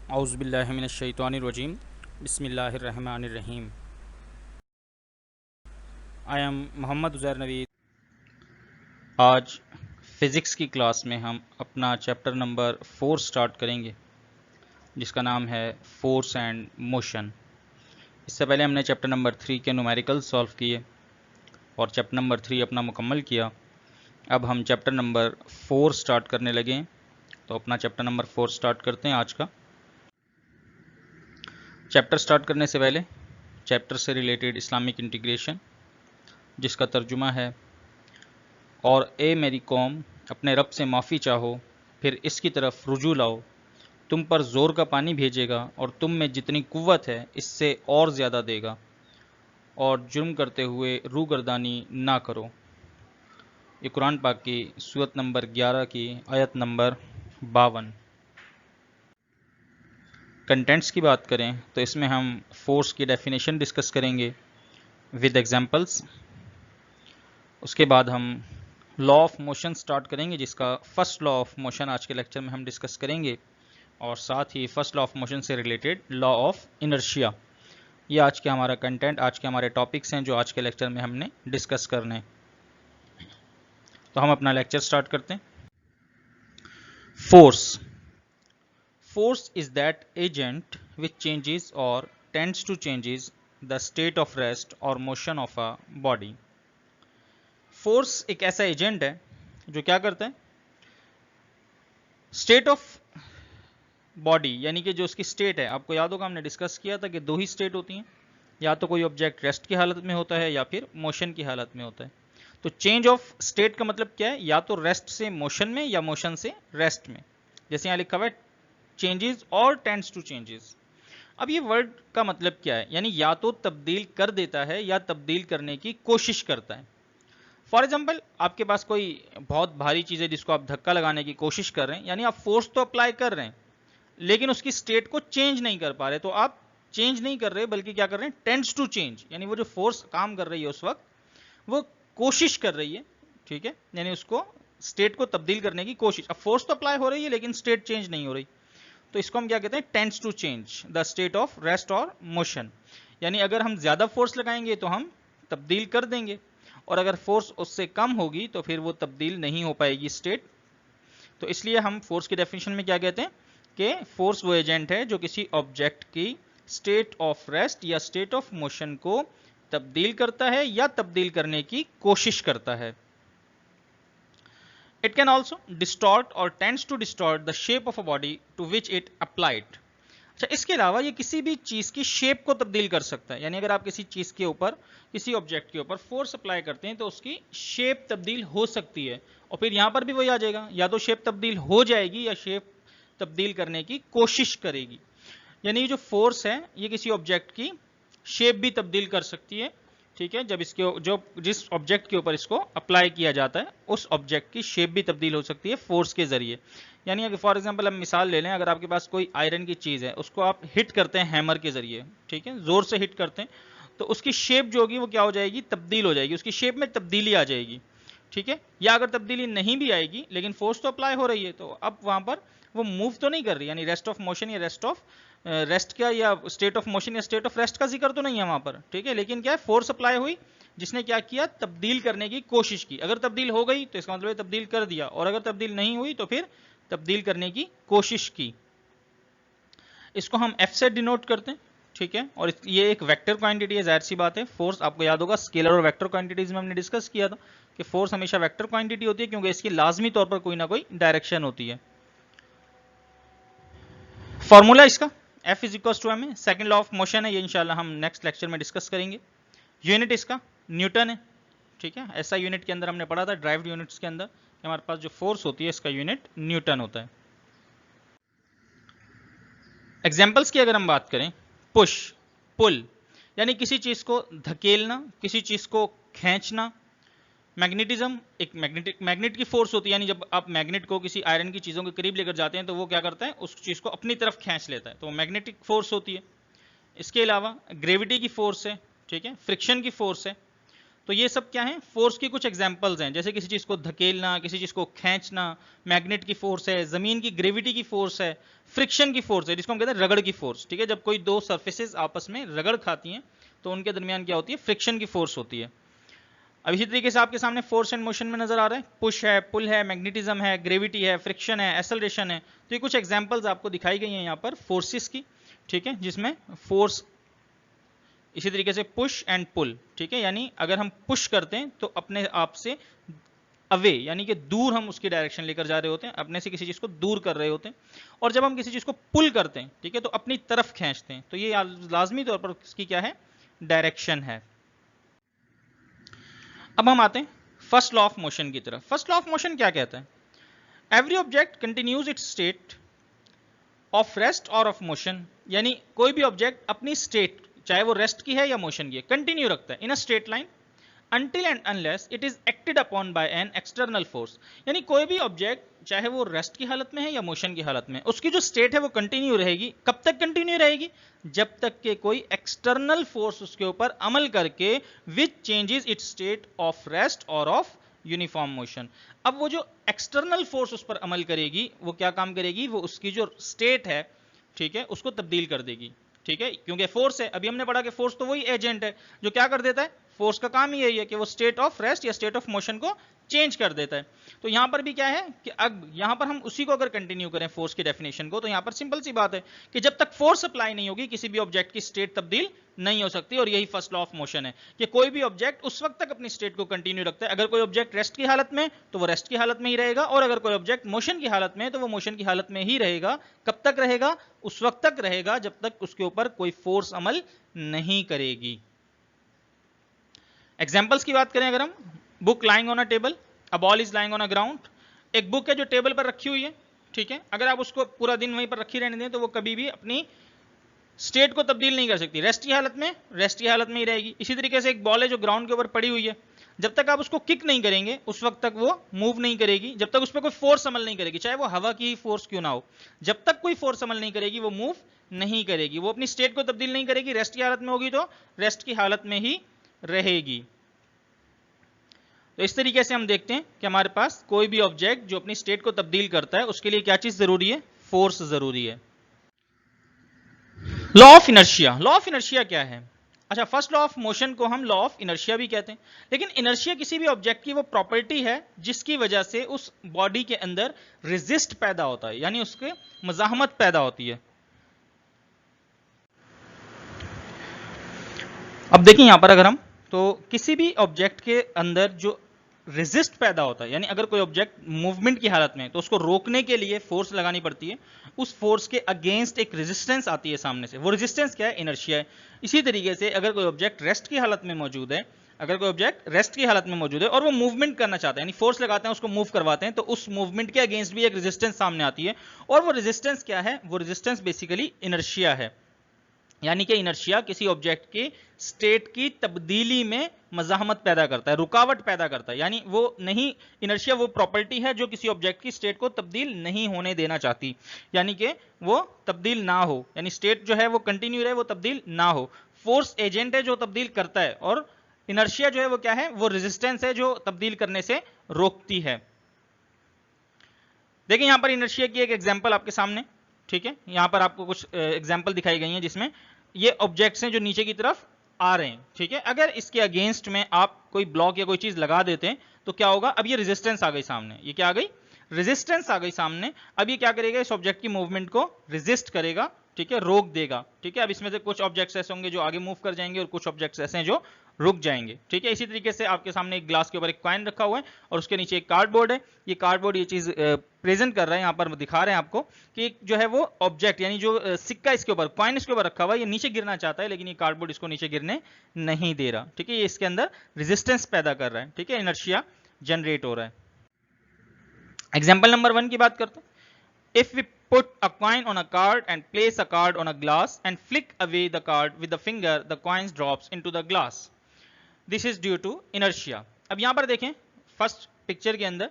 औज़ुबिल्लाहि मिनश्शैतानिर्रजीम बिस्मिल्लाहिर्रहमानिर्रहीम। I am Mohammed Uzair Naveed. आज फ़िज़िक्स की क्लास में हम अपना चैप्टर नंबर 4 स्टार्ट करेंगे, जिसका नाम है फोर्स एंड मोशन। इससे पहले हमने चैप्टर नंबर 3 के न्यूमेरिकल सॉल्व किए और चैप्टर नंबर 3 अपना मुकम्मल किया। अब हम चैप्टर नंबर 4 स्टार्ट करने लगे, तो अपना चैप्टर नंबर 4 स्टार्ट करते हैं आज का। चैप्टर स्टार्ट करने से पहले चैप्टर से रिलेटेड इस्लामिक इंटीग्रेशन, जिसका तर्जुमा है, और ए मेरी कौम अपने रब से माफ़ी चाहो, फिर इसकी तरफ रुजू लाओ, तुम पर ज़ोर का पानी भेजेगा और तुम में जितनी कुव्वत है इससे और ज़्यादा देगा, और जुर्म करते हुए रूगर्दानी ना करो। ये कुरान पाक की सूरत नंबर 11 की आयत नंबर 52। कंटेंट्स की बात करें तो इसमें हम फोर्स की डेफिनेशन डिस्कस करेंगे विद एग्जांपल्स। उसके बाद हम लॉ ऑफ मोशन स्टार्ट करेंगे, जिसका फर्स्ट लॉ ऑफ मोशन आज के लेक्चर में हम डिस्कस करेंगे, और साथ ही फर्स्ट लॉ ऑफ मोशन से रिलेटेड लॉ ऑफ इनर्शिया। ये आज के हमारा कंटेंट, आज के हमारे टॉपिक्स हैं जो आज के लेक्चर में हमने डिस्कस करने हैं। तो हम अपना लेक्चर स्टार्ट करते हैं। Force force is that agent which changes और tends to changes the state of rest और motion of a body. Force एक ऐसा एजेंट है जो क्या करता है, स्टेट ऑफ बॉडी, यानी कि जो उसकी स्टेट है, आपको याद होगा हमने डिस्कस किया था कि दो ही स्टेट होती हैं, या तो कोई ऑब्जेक्ट रेस्ट की हालत में होता है या फिर मोशन की हालत में होता है। तो चेंज ऑफ स्टेट का मतलब क्या है, या तो रेस्ट से मोशन में या मोशन से रेस्ट में। जैसे यहाँ लिखा हुआ है चेंजेस और टेंड्स टू चेंजेस। अब ये वर्ड का मतलब क्या है, यानी या तो तब्दील कर देता है या तब्दील करने की कोशिश करता है। फॉर एग्जाम्पल, आपके पास कोई बहुत भारी चीज़ है जिसको आप धक्का लगाने की कोशिश कर रहे हैं, यानी आप फोर्स तो अप्लाई कर रहे हैं लेकिन उसकी स्टेट को चेंज नहीं कर पा रहे। तो आप चेंज नहीं कर रहे बल्कि क्या कर रहे हैं, टेंड्स टू चेंज, यानी वो जो फोर्स काम कर रही है उस वक्त वो कोशिश कर रही है, ठीक है, यानी उसको स्टेट को तब्दील करने की कोशिश। अब फोर्स तो अप्लाई हो रही है लेकिन स्टेट चेंज नहीं हो रही, तो इसको हम क्या कहते हैं, tends to change the state of rest और मोशन। यानी अगर हम ज्यादा फोर्स लगाएंगे तो हम तब्दील कर देंगे, और अगर फोर्स उससे कम होगी तो फिर वो तब्दील नहीं हो पाएगी स्टेट। तो इसलिए हम फोर्स की डेफिनेशन में क्या कहते हैं कि फोर्स वो एजेंट है जो किसी ऑब्जेक्ट की स्टेट ऑफ रेस्ट या स्टेट ऑफ मोशन को तब्दील करता है या तब्दील करने की कोशिश करता है। It can also distort or tends to distort the shape of a body to which it applied. अच्छा, इसके अलावा ये किसी भी चीज की शेप को तब्दील कर सकता है, यानी अगर आप किसी चीज के ऊपर, किसी ऑब्जेक्ट के ऊपर फोर्स अप्लाई करते हैं तो उसकी शेप तब्दील हो सकती है। और फिर यहां पर भी वही आ जाएगा, या तो शेप तब्दील हो जाएगी या शेप तब्दील करने की कोशिश करेगी। यानी जो फोर्स है ये किसी ऑब्जेक्ट की शेप भी तब्दील कर सकती है, ठीक है, जब इसके जो जिस ऑब्जेक्ट के ऊपर इसको अप्लाई किया जाता है उस ऑब्जेक्ट की शेप भी तब्दील हो सकती है फोर्स के जरिए। यानी अगर फॉर एग्जांपल हम मिसाल ले लें, अगर आपके पास कोई आयरन की चीज़ है, उसको आप हिट करते हैं हैमर के जरिए, ठीक है, जोर से हिट करते हैं, तो उसकी शेप जो होगी वो क्या हो जाएगी, तब्दील हो जाएगी, उसकी शेप में तब्दीली आ जाएगी, ठीक है। या अगर तब्दीली नहीं भी आएगी लेकिन फोर्स तो अप्लाई हो रही है, तो अब वहां पर वो मूव तो नहीं कर रही, यानी रेस्ट ऑफ मोशन या रेस्ट का या स्टेट ऑफ मोशन या स्टेट ऑफ रेस्ट का जिक्र तो नहीं है वहां पर, ठीक है, लेकिन क्या है, फोर्स अप्लाई हुई जिसने क्या किया, तब्दील करने की कोशिश की। अगर तब्दील हो गई तो इसका मतलब तब्दील कर दिया, और अगर तब्दील नहीं हुई तो फिर तब्दील करने की कोशिश की। इसको हम एफ से डिनोट करते हैं, ठीक है, और ये एक वेक्टर क्वांटिटी है, जाहिर सी बात है। फोर्स आपको याद होगा स्केलर और वेक्टर क्वांटिटीज में हमने डिस्कस किया था कि फोर्स हमेशा वेक्टर क्वांटिटी होती है क्योंकि इसकी लाजमी तौर पर कोई ना कोई डायरेक्शन होती है। फॉर्मूला इसका F is equal to M है, सेकेंड लॉ ऑफ मोशन है, ये इंशाल्लाह हम नेक्स्ट लेक्चर में डिस्कस करेंगे। यूनिट इसका न्यूटन है, ठीक है, ऐसा यूनिट के अंदर हमने पढ़ा था ड्राइव्ड यूनिट्स के अंदर कि हमारे पास जो फोर्स होती है इसका यूनिट न्यूटन होता है। एग्जाम्पल्स की अगर हम बात करें, पुश, पुल, यानी किसी चीज को धकेलना, किसी चीज को खींचना। मैग्नेटिज्म, एक मैग्नेट की फोर्स होती है, यानी जब आप मैग्नेट को किसी आयरन की चीजों के करीब लेकर जाते हैं तो वो क्या करता है, उस चीज को अपनी तरफ खींच लेता है, तो वो मैग्नेटिक फोर्स होती है। इसके अलावा ग्रेविटी की फोर्स है, ठीक है, फ्रिक्शन की फोर्स है। तो ये सब क्या है, फोर्स की कुछ एग्जांपल्स हैं, जैसे किसी चीज को धकेलना, किसी चीज को खींचना, मैग्नेट की फोर्स है, जमीन की ग्रेविटी की फोर्स है, फ्रिक्शन की फोर्स है जिसको हम कहते हैं रगड़ की फोर्स, ठीक है। जब कोई दो सर्फेसेस आपस में रगड़ खाती हैं तो उनके दरमियान क्या होती है, फ्रिक्शन की फोर्स होती है। अब इसी तरीके से आपके सामने फोर्स एंड मोशन में नजर आ रहा है, पुश है, पुल है, मैग्नेटिज्म है, ग्रेविटी है, फ्रिक्शन है, एक्सेलरेशन है। तो ये कुछ एग्जांपल्स आपको दिखाई गई हैं यहाँ पर फोर्सेस की, ठीक है, जिसमें फोर्स इसी तरीके से पुश एंड पुल, ठीक है, यानी अगर हम पुश करते हैं तो अपने आप से अवे यानी कि दूर हम उसकी डायरेक्शन लेकर जा रहे होते हैं, अपने से किसी चीज को दूर कर रहे होते हैं। और जब हम किसी चीज को पुल करते हैं, ठीक है, तो अपनी तरफ खींचते हैं, तो ये लाजमी तौर पर इसकी क्या है, डायरेक्शन है। अब हम आते हैं फर्स्ट लॉ ऑफ मोशन की तरफ। फर्स्ट लॉ ऑफ मोशन क्या कहता है, every object continues it's state of rest और ऑफ मोशन, यानी कोई भी ऑब्जेक्ट अपनी स्टेट, चाहे वो रेस्ट की है या मोशन की है, कंटिन्यू रखता है in a straight line until and unless it is acted upon by an external force। यानी कोई भी ऑब्जेक्ट चाहे वो रेस्ट की हालत में है या मोशन की हालत में, उसकी जो स्टेट है वो कंटिन्यू रहेगी। कब तक कंटिन्यू रहेगी, जब तक के कोई एक्सटर्नल फोर्स उसके ऊपर अमल करके विच changes it's state of rest और ऑफ यूनिफॉर्म मोशन। अब वो जो एक्सटर्नल फोर्स उस पर अमल करेगी वो क्या काम करेगी, वो उसकी जो स्टेट है, ठीक है, उसको तब्दील कर देगी, ठीक है, क्योंकि फोर्स है। अभी हमने पढ़ा कि फोर्स तो वही एजेंट है जो क्या कर देता है, फोर्स का काम ही यही है कि वो स्टेट ऑफ रेस्ट या स्टेट ऑफ मोशन को चेंज कर देता है। तो यहां पर भी क्या है कि अब यहां पर हम उसी को अगर कंटिन्यू करें फोर्स की डेफिनेशन को, तो यहां पर सिंपल सी बात है कि जब तक फोर्स अप्लाई नहीं होगी किसी भी ऑब्जेक्ट की स्टेट तब्दील नहीं हो सकती। और यही फर्स्ट लॉ ऑफ मोशन है कि कोई भी ऑब्जेक्ट उस वक्त तक अपनी स्टेट को कंटिन्यू रखता है, अगर कोई ऑब्जेक्ट रेस्ट की हालत में तो वो रेस्ट की हालत में ही रहेगा, और अगर कोई ऑब्जेक्ट मोशन की हालत में तो वो मोशन की हालत में ही रहेगा। कब तक रहेगा, उस वक्त तक रहेगा जब तक उसके ऊपर कोई फोर्स अमल नहीं करेगी। एग्जाम्पल्स की बात करें अगर हम, book lying on a table, a ball is lying on a ground. एक बुक है जो टेबल पर रखी हुई है, ठीक है, अगर आप उसको पूरा दिन वहीं पर रखी रहने दें तो वो कभी भी अपनी स्टेट को तब्दील नहीं कर सकती, रेस्ट की हालत में रेस्ट की हालत में ही रहेगी। इसी तरीके से एक बॉल है जो ग्राउंड के ऊपर पड़ी हुई है, जब तक आप उसको किक नहीं करेंगे उस वक्त तक वो मूव नहीं करेगी, जब तक उस पर कोई फोर्स अमल नहीं करेगी, चाहे वो हवा की फोर्स क्यों ना हो, जब तक कोई फोर्स अमल नहीं करेगी वो मूव नहीं करेगी, वो अपनी स्टेट को तब्दील नहीं करेगी। रेस्ट की हालत में होगी तो रेस्ट की हालत में ही रहेगी। तो इस तरीके से हम देखते हैं कि हमारे पास कोई भी ऑब्जेक्ट जो अपनी स्टेट को तब्दील करता है उसके लिए क्या चीज जरूरी है, फोर्स जरूरी है। Law of inertia, law of inertia क्या है, अच्छा, फर्स्ट लॉ ऑफ मोशन को हम लॉ ऑफ इनर्शिया भी कहते हैं, लेकिन इनर्शिया किसी भी ऑब्जेक्ट की वो प्रॉपर्टी है जिसकी वजह से उस बॉडी के अंदर रेजिस्ट पैदा होता है, यानी उसके मज़ाहमत पैदा होती है। अब देखिए यहां पर अगर हम, तो किसी भी ऑब्जेक्ट के अंदर जो रेजिस्ट पैदा होता है, यानी अगर कोई ऑब्जेक्ट मूवमेंट की हालत में तो उसको रोकने के लिए फोर्स लगानी पड़ती है, उस फोर्स के अगेंस्ट एक रेजिस्टेंस आती है सामने से, वो रेजिस्टेंस क्या है, इनर्शिया है। इसी तरीके से अगर कोई ऑब्जेक्ट रेस्ट की हालत में मौजूद है, अगर कोई ऑब्जेक्ट रेस्ट की हालत में मौजूद है और वो मूवमेंट करना चाहता है, यानी फोर्स लगाते हैं उसको मूव करवाते हैं, तो उस मूवमेंट के अगेंस्ट भी एक रेजिस्टेंस सामने आती है। और वो रेजिस्टेंस क्या है, वो रेजिस्टेंस बेसिकली इनर्शिया है, यानी कि इनर्शिया किसी ऑब्जेक्ट की स्टेट की तब्दीली में मज़ाहमत पैदा करता है, रुकावट पैदा करता है, यानी वो नहीं, इनर्शिया वो प्रॉपर्टी है जो किसी ऑब्जेक्ट की स्टेट को तब्दील नहीं होने देना चाहती, यानी कि वो तब्दील ना हो, यानी स्टेट जो है वो कंटिन्यू रहे, वो तब्दील ना हो। फोर्स एजेंट है जो तब्दील करता है, और इनर्शिया जो है वो क्या है, वो रेजिस्टेंस है जो तब्दील करने से रोकती है। देखिए यहां पर इनर्शिया की एक एग्जांपल आपके सामने, ठीक है, यहां पर आपको कुछ एग्जांपल दिखाई गई हैं जिसमें ये ऑब्जेक्ट्स हैं जो नीचे की तरफ आ रहे हैं, ठीक है, अगर इसके अगेंस्ट में आप कोई ब्लॉक या कोई चीज लगा देते हैं तो क्या होगा, अब ये रेजिस्टेंस आ गई सामने, ये क्या आ गई, रेजिस्टेंस आ गई सामने। अब ये क्या करेगा, इस ऑब्जेक्ट की मूवमेंट को रेजिस्ट करेगा, ठीक है, रोक देगा, ठीक है। अब इसमें से कुछ ऑब्जेक्ट्स ऐसे होंगे जो आगे मूव कर जाएंगे और कुछ ऑब्जेक्ट्स ऐसे हैं जो रुक जाएंगे, ठीक है। इसी तरीके से आपके सामने एक ग्लास के ऊपर एक कॉइन रखा हुआ है और उसके नीचे एक कार्डबोर्ड है, ये कार्डबोर्ड ये चीज प्रेजेंट कर रहा है, यहाँ पर दिखा रहे हैं आपको कि जो है वो ऑब्जेक्ट, यानी जो सिक्का इसके ऊपर, कॉइन इसके ऊपर रखा हुआ है, ये नीचे गिरना चाहता है लेकिन ये कार्डबोर्ड इसको नीचे गिरने नहीं दे रहा, ठीक है, ये इसके अंदर रेजिस्टेंस पैदा कर रहा है, ठीक है, इनर्शिया जनरेट हो रहा है। एग्जाम्पल नंबर 1 की बात करते हैं, if we put a coin on a card and place a card on a glass and flick away the card with the finger, the coin drops into the glass, this is due to inertia। अब यहां पर देखें first picture के अंदर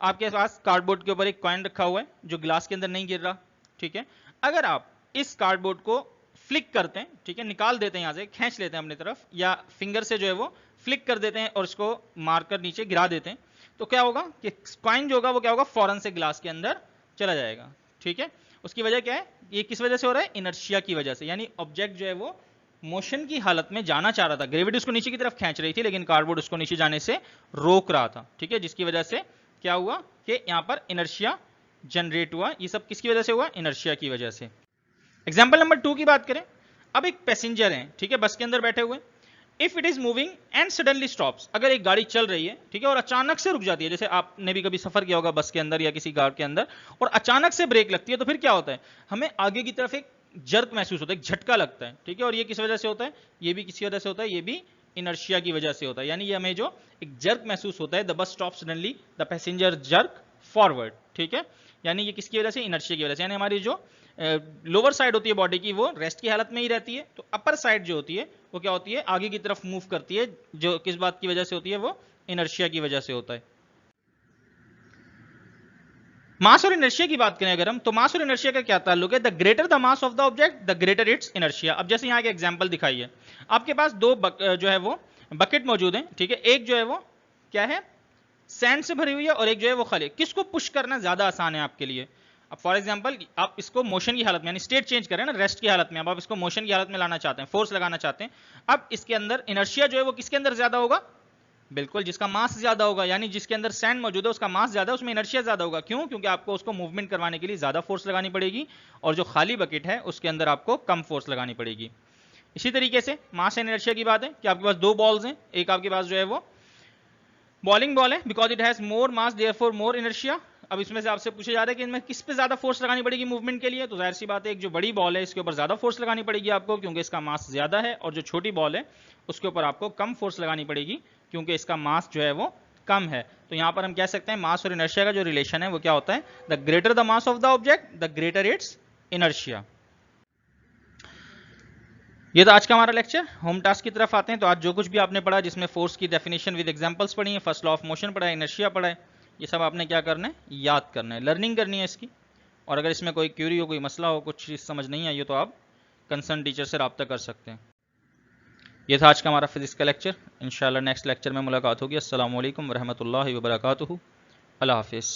आपके पास cardboard के ऊपर एक कॉइन रखा हुआ है जो ग्लास के अंदर नहीं गिर रहा, ठीक है। अगर आप इस कार्डबोर्ड को फ्लिक करते हैं, ठीक है, निकाल देते हैं, यहां से खींच लेते हैं अपनी तरफ, या फिंगर से जो है वो फ्लिक कर देते हैं और इसको मारकर नीचे गिरा देते हैं, तो क्या होगा कि कॉइन जो होगा वो क्या होगा, फौरन से ग्लास के अंदर चला जाएगा। ठीक है, उसकी वजह क्या है, ये किस वजह से हो रहा है, इनर्शिया की वजह से, यानी ऑब्जेक्ट जो है वो मोशन की हालत में जाना चाह रहा था, ग्रेविटी उसको नीचे की तरफ खींच रही थी, लेकिन कार्डबोर्ड उसको नीचे जाने से रोक रहा था। ठीक है, जिसकी वजह से क्या हुआ कि यहां पर इनर्शिया जनरेट हुआ। ये सब किसकी वजह से हुआ, इनर्शिया की वजह से। एग्जाम्पल नंबर 2 की बात करें, अब एक पैसेंजर है, ठीक है, बस के अंदर बैठे हुए, if it is moving and suddenly stops, अगर एक गाड़ी चल रही है, ठीक है, और अचानक से रुक जाती है, जैसे आपने भी कभी सफर किया होगा बस के अंदर या किसी कार के अंदर, और अचानक से ब्रेक लगती है, तो फिर क्या होता है, हमें आगे की तरफ एक जर्क महसूस होता है, एक झटका लगता है। ठीक है, और ये किस वजह से होता है, ये भी किसी वजह से होता है, ये भी इनर्शिया की वजह से होता है। यानी ये हमें जो एक जर्क महसूस होता है, the bus stop suddenly, the passenger jerk forward. ठीक है, यानी ये किसकी वजह से, इनर्शिया की वजह से। यानी हमारी जो लोअर साइड होती है बॉडी की वो रेस्ट की हालत में ही रहती है, तो अपर साइड जो होती है वो क्या होती है, आगे की तरफ मूव करती है, जो किस बात की वजह से होती है, वो इनर्शिया की वजह से होता है। मास और इनर्शिया की बात करें अगर हम, तो मास और इनर्शिया का क्या ताल्लुक है, the greater the mass of the object the greater it's inertia. अब जैसे यहाँ एक एग्जांपल दिखाई है, आपके पास दो जो है वो बकेट मौजूद है, ठीक है, एक जो है वो क्या है, सैंड से भरी हुई है, और एक जो है वो खाली। किसको पुश करना ज्यादा आसान है आपके लिए, अब फॉर एग्जांपल आप इसको मोशन की हालत में, यानी स्टेट चेंज करें ना, रेस्ट की हालत में, अब आप इसको मोशन की हालत में लाना चाहते हैं, फोर्स लगाना चाहते हैं, अब इसके अंदर इनर्शिया जो है वो किसके अंदर ज्यादा होगा, बिल्कुल जिसका मास ज्यादा होगा, यानी जिसके अंदर सैंड मौजूद है उसका मास ज्यादा है, उसमें इनर्शिया ज्यादा होगा। क्यों, क्योंकि आपको उसको मूवमेंट करवाने के लिए ज्यादा फोर्स लगानी पड़ेगी, और जो खाली बकेट है उसके अंदर आपको कम फोर्स लगानी पड़ेगी। इसी तरीके से मास एंड इनर्शिया की बात है कि आपके पास दो बॉल्स हैं, एक आपके पास जो है वो बॉलिंग बॉल है, because it has more mass therefore more inertia. अब इसमें से आपसे पूछा जा रहा है कि इनमें किस पे ज्यादा फोर्स लगानी पड़ेगी मूवमेंट के लिए, तो जाहिर सी बात है एक जो बड़ी बॉल है इसके ऊपर ज्यादा फोर्स लगानी पड़ेगी आपको, क्योंकि इसका मास ज्यादा है, और जो छोटी बॉल है उसके ऊपर आपको कम फोर्स लगानी पड़ेगी, क्योंकि इसका मास जो है वो कम है। तो यहां पर हम कह सकते हैं मास और इनर्शिया का जो रिलेशन है वो क्या होता है, the greater the mass of the object the greater it's inertia. ये तो आज का हमारा लेक्चर। होम टास्क की तरफ आते हैं। तो आज जो कुछ भी आपने पढ़ा, जिसमें फोर्स की डेफिनेशन विद एग्जांपल्स पढ़ी है, फर्स्ट लॉ ऑफ मोशन पढ़ा है, इनर्शिया पढ़ा है, ये सब आपने क्या करना है, याद करना है, लर्निंग करनी है इसकी। और अगर इसमें कोई क्यूरी हो, कोई मसला हो, कुछ चीज़ समझ नहीं आई हो, तो आप कंसर्न टीचर से रब्ता कर सकते हैं। ये था आज का हमारा फिजिक्स का लेक्चर। इंशाल्लाह नेक्स्ट लेक्चर में मुलाकात होगी। अस्सलाम वालेकुम वरहमतुल्लाहि वबरकातुहू। अल्लाह हाफिज़।